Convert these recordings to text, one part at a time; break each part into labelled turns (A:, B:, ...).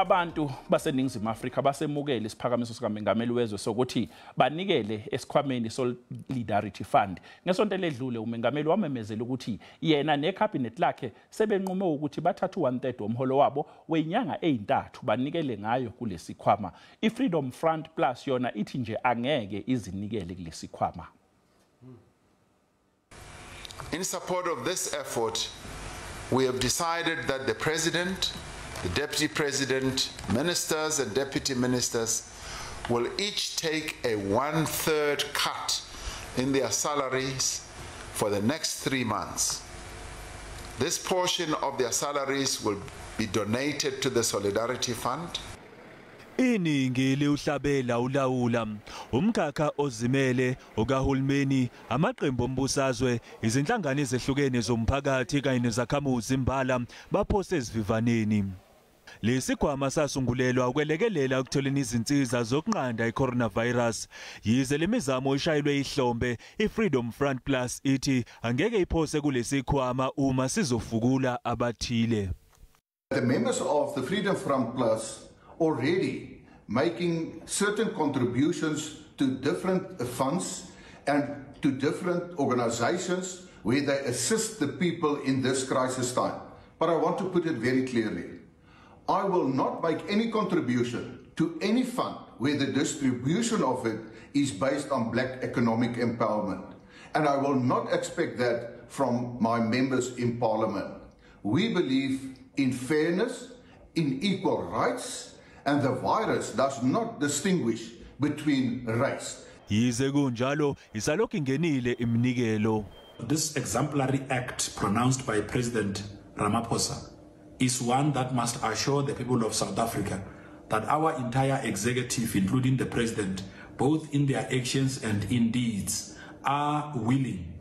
A: Abantu baseNingizimu Afrika basemukele isiphakamiso sikaMengameli wezwe sokuthi banikele esikhwameni iSolidarity Fund. Ngesonto eledlule uMengameli wamemezela ukuthi yena neKhabhinethi lakhe sebenqume ukuthi bathathe 1/3 womholo wabo wezinyanga ezintathu banikele ngayo kulesikhwama. iFreedom Front Plus yona ithi nje angeke izinikele kulesikhwama.
B: In support of this effort, we have decided that the President, the Deputy President, Ministers and Deputy Ministers will each take a 1/3 cut in their salaries for the next 3 months. This portion of their salaries will be donated to the Solidarity Fund.
C: Iningi liuhlabela ulawula umkhakha ozimele okahulumeni amaqembu ombusazwe izinhlangano ezehlukene zomphakathi kanye nezakhamuzi imbala baphose esivivaneni. Lesikhwama sasungulelwa ukwelekelela ukutholeni izinsiza zokunqanda iCoronavirus. Yize lemizamo ishayelwe ihlombe, iFreedom Front Plus ithi angeke iphose kulesikhwama uma sizofukula abathile.
D: The members of the Freedom Front Plus already making certain contributions to different funds and to different organizations where they assist the people in this crisis time. But I want to put it very clearly. I will not make any contribution to any fund where the distribution of it is based on black economic empowerment. And I will not expect that from my members in Parliament. We believe in fairness, in equal rights, and the virus does not distinguish between race.
C: Yize kunjalo isalokhu ingenile iminikelo.
E: This exemplary act pronounced by President Ramaphosa is one that must assure the people of South Africa that our entire executive, including the President, both in their actions and in deeds, are willing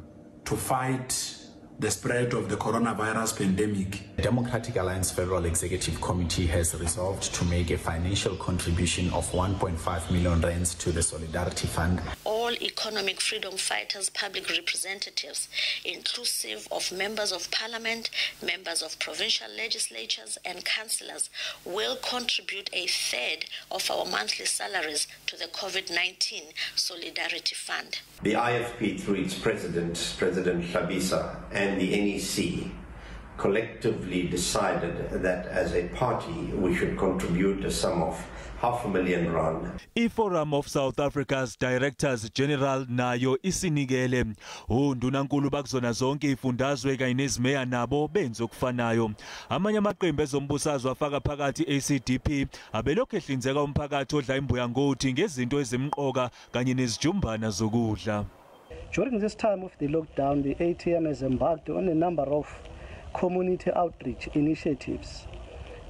E: to fight the spread of the coronavirus pandemic.
F: The Democratic Alliance Federal Executive Committee has resolved to make a financial contribution of 1.5 million rands to the Solidarity Fund.
G: All economic freedom fighters, public representatives, inclusive of members of parliament, members of provincial legislatures and councillors, will contribute 1/3 of our monthly salaries to the COVID-19 Solidarity Fund.
H: The IFP, through its president, President Thabisa, and the NEC collectively decided that as a party we should contribute a sum of R500,000 rand.
C: I-Forum of South Africa's Directors General nayo isinikele. Undunankulu bakuzona zonke ifundazwe kanye nezimeya nabo benza okufanayo. Amanye amaqembu ezombusazwe afaka phakathi ACDP abelokhu ehlinzeka umphakathi odla imbuya ngothi ngezinto ezimqoka kanye nezijumbana zokudla.
I: During this time of the lockdown, the ATM has embarked on a number of community outreach initiatives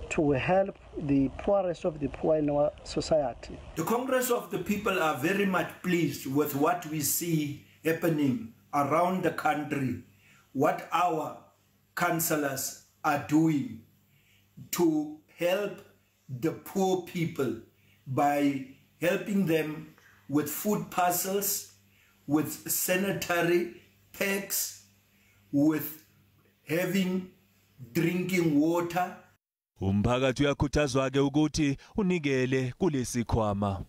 I: to help the poorest of the poor in our society.
J: The Congress of the People are very much pleased with what we see happening around the country, what our councillors are doing to help the poor people by helping them with food parcels, with sanitary packs, with having drinking water.
C: Umphakathi uyakhuthazwa ke ukuthi unikele kulesikhwama.